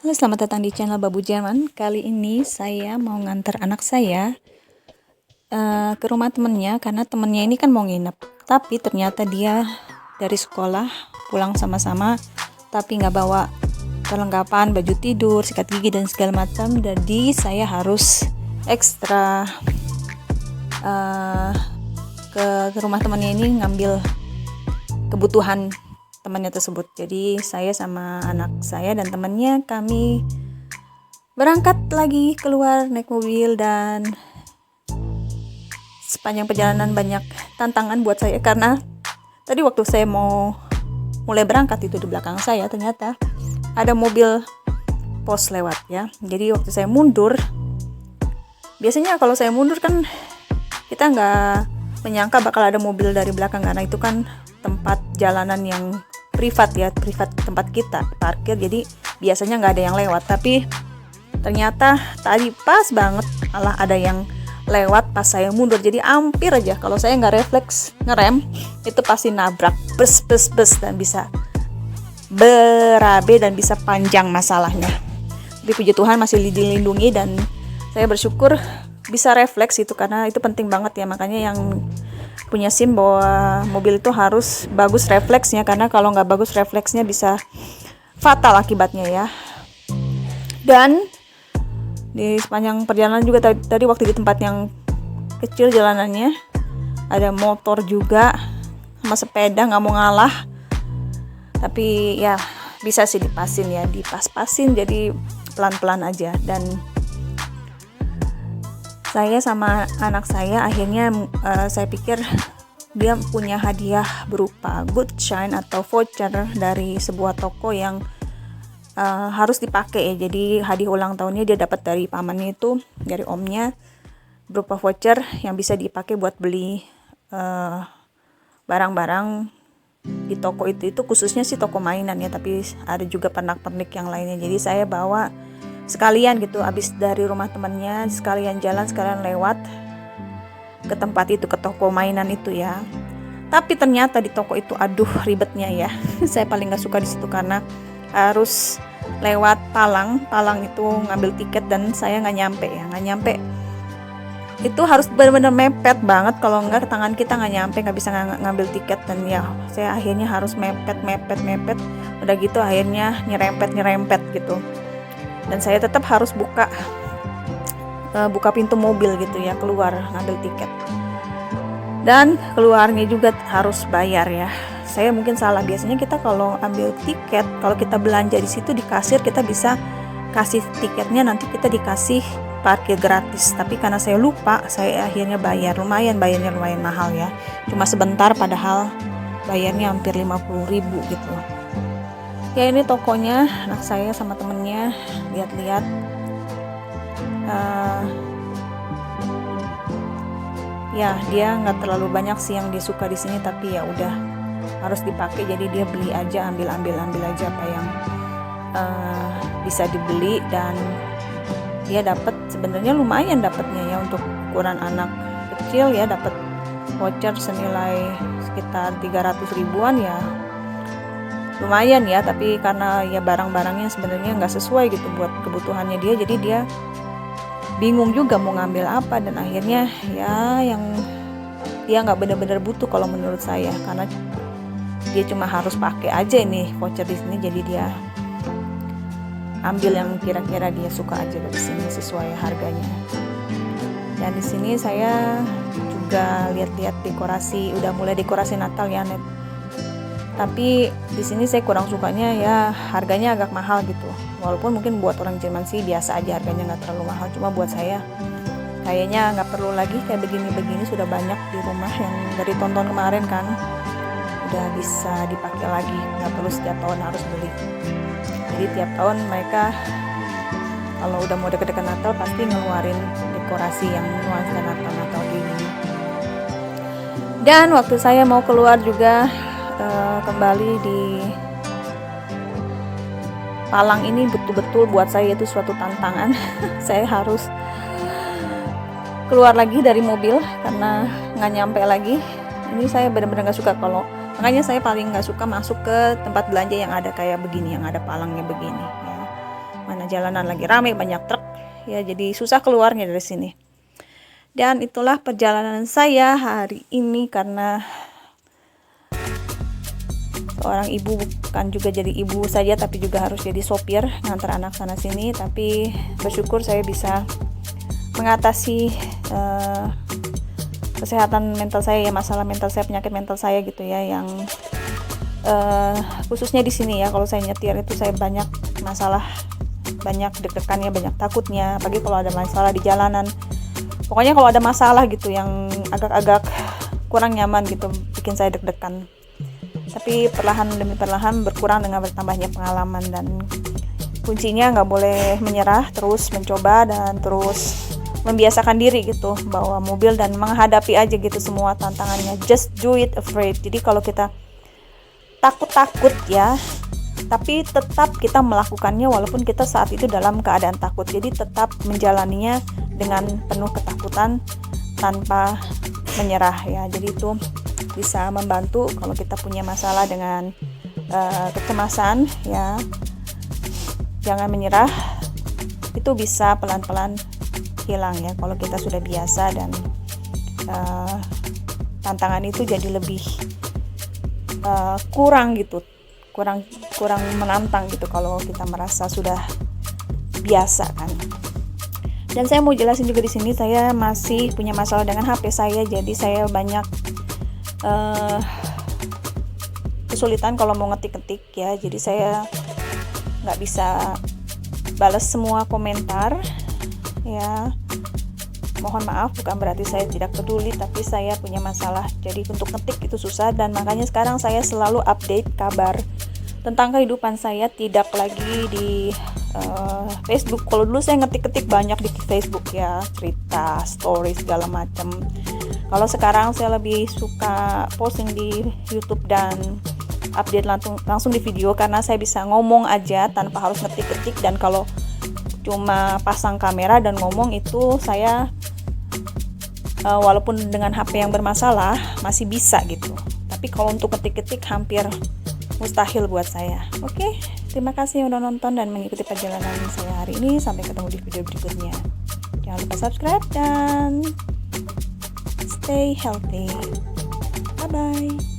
Halo, selamat datang di channel Babu Jerman. Kali ini saya mau nganter anak saya ke rumah temennya karena temennya ini kan mau nginep. Tapi ternyata dia dari sekolah pulang sama-sama, tapi nggak bawa perlengkapan, baju tidur, sikat gigi dan segala macam. Jadi saya harus ekstra ke rumah temennya ini ngambil kebutuhan temannya tersebut. Jadi saya sama anak saya dan temannya kami berangkat lagi keluar naik mobil, dan sepanjang perjalanan banyak tantangan buat saya karena tadi waktu saya mau mulai berangkat itu di belakang saya ternyata ada mobil pos lewat ya. Jadi waktu saya mundur, biasanya kalau saya mundur kan kita nggak menyangka bakal ada mobil dari belakang karena itu kan tempat jalanan yang privat tempat kita parkir, jadi biasanya nggak ada yang lewat. Tapi ternyata tadi pas banget malah ada yang lewat pas saya mundur, jadi hampir aja kalau saya nggak refleks ngerem itu pasti nabrak bes dan bisa berabe dan bisa panjang masalahnya. Tapi puji Tuhan masih dilindungi dan saya bersyukur bisa refleks itu karena itu penting banget ya. Makanya yang punya SIM bahwa mobil itu harus bagus refleksnya, karena kalau nggak bagus refleksnya bisa fatal akibatnya ya. Dan di sepanjang perjalanan juga tadi waktu di tempat yang kecil jalanannya ada motor juga sama sepeda, nggak mau ngalah, tapi ya bisa sih dipas-pasin jadi pelan-pelan aja. Dan saya sama anak saya akhirnya saya pikir dia punya hadiah berupa good shine atau voucher dari sebuah toko yang harus dipakai ya. Jadi hadiah ulang tahunnya dia dapat dari pamannya itu, dari omnya, berupa voucher yang bisa dipakai buat beli barang-barang di toko itu khususnya sih toko mainan ya, tapi ada juga pernak-pernik yang lainnya. Jadi saya bawa sekalian gitu, habis dari rumah temannya sekalian jalan, sekalian lewat ke tempat itu, ke toko mainan itu ya. Tapi ternyata di toko itu aduh ribetnya ya. Saya paling nggak suka di situ karena harus lewat palang itu ngambil tiket, dan saya nggak nyampe. Itu harus benar-benar mepet banget, kalau nggak tangan kita nggak nyampe, nggak bisa ngambil tiket. Dan ya saya akhirnya harus mepet. Udah gitu akhirnya nyerempet gitu. Dan saya tetap harus buka pintu mobil gitu ya, keluar ngambil tiket. Dan keluarnya juga harus bayar ya. Saya mungkin salah, biasanya kita kalau ambil tiket, kalau kita belanja di situ di kasir kita bisa kasih tiketnya, nanti kita dikasih parkir gratis. Tapi karena saya lupa, saya akhirnya bayarnya lumayan mahal ya. Cuma sebentar padahal bayarnya hampir 50.000 gitu. Ya ini tokonya, anak saya sama temennya lihat-lihat. Ya dia nggak terlalu banyak sih yang disuka di sini, tapi ya udah harus dipakai, jadi dia beli aja, ambil aja apa yang bisa dibeli. Dan dia dapat, sebenarnya lumayan dapatnya ya untuk ukuran anak kecil ya, dapat voucher senilai sekitar 300 ribuan ya. Lumayan ya, tapi karena ya barang-barangnya sebenarnya nggak sesuai gitu buat kebutuhannya dia, jadi dia bingung juga mau ngambil apa. Dan akhirnya ya yang dia nggak benar-benar butuh kalau menurut saya, karena dia cuma harus pakai aja ini voucher di sini, jadi dia ambil yang kira-kira dia suka aja dari sini sesuai harganya. Dan di sini saya juga lihat-lihat dekorasi, udah mulai dekorasi Natal ya Net. Tapi di sini saya kurang sukanya ya harganya agak mahal gitu. Walaupun mungkin buat orang Jerman sih biasa aja, harganya nggak terlalu mahal. Cuma buat saya kayaknya nggak perlu lagi kayak begini-begini, sudah banyak di rumah yang dari tahun kemarin kan, udah bisa dipakai lagi, nggak perlu setiap tahun harus beli. Jadi tiap tahun mereka kalau udah mau deket-deket Natal pasti ngeluarin dekorasi yang nuansa Natal gini. Dan waktu saya mau keluar juga kembali di palang ini betul-betul buat saya itu suatu tantangan. Saya harus keluar lagi dari mobil karena nggak nyampe lagi. Ini saya benar-benar nggak suka, makanya saya paling nggak suka masuk ke tempat belanja yang ada kayak begini, yang ada palangnya begini ya. mana jalanan lagi ramai, banyak truk ya, jadi susah keluarnya dari sini. Dan itulah perjalanan saya hari ini, karena seorang ibu bukan juga jadi ibu saja, tapi juga harus jadi sopir ngantar anak sana sini. Tapi bersyukur saya bisa mengatasi kesehatan mental saya ya, masalah mental saya, penyakit mental saya gitu ya, yang khususnya di sini ya. Kalau saya nyetir itu saya banyak masalah, banyak deg-degannya, banyak takutnya, apalagi kalau ada masalah di jalanan. Pokoknya kalau ada masalah gitu yang agak-agak kurang nyaman gitu, bikin saya deg-degan. Tapi perlahan demi perlahan berkurang dengan bertambahnya pengalaman, dan kuncinya nggak boleh menyerah, terus mencoba dan terus membiasakan diri gitu bawa mobil dan menghadapi aja gitu semua tantangannya. Just do it afraid. Jadi kalau kita takut ya, tapi tetap kita melakukannya walaupun kita saat itu dalam keadaan takut. Jadi tetap menjalaninya dengan penuh ketakutan tanpa menyerah ya. Jadi itu bisa membantu kalau kita punya masalah dengan kecemasan ya. Jangan menyerah, itu bisa pelan-pelan hilang ya kalau kita sudah biasa, dan tantangan itu jadi lebih kurang menantang gitu kalau kita merasa sudah biasa kan. Dan saya mau jelasin juga di sini, saya masih punya masalah dengan HP saya, jadi saya banyak kesulitan kalau mau ngetik-ngetik ya. Jadi saya nggak bisa balas semua komentar ya. Mohon maaf, bukan berarti saya tidak peduli, tapi saya punya masalah. Jadi untuk ngetik itu susah, dan makanya sekarang saya selalu update kabar tentang kehidupan saya, tidak lagi di Facebook. Kalau dulu saya ngetik-ngetik banyak di Facebook ya, cerita, story segala macam. Kalau sekarang saya lebih suka posting di YouTube dan update langsung di video, karena saya bisa ngomong aja tanpa harus ngetik-ngetik. Dan kalau cuma pasang kamera dan ngomong itu saya walaupun dengan HP yang bermasalah masih bisa gitu, tapi kalau untuk ketik-ketik hampir mustahil buat saya. Oke, terima kasih yang udah nonton dan mengikuti perjalanan saya hari ini. Sampai ketemu di video berikutnya. Jangan lupa subscribe dan stay healthy. Bye bye.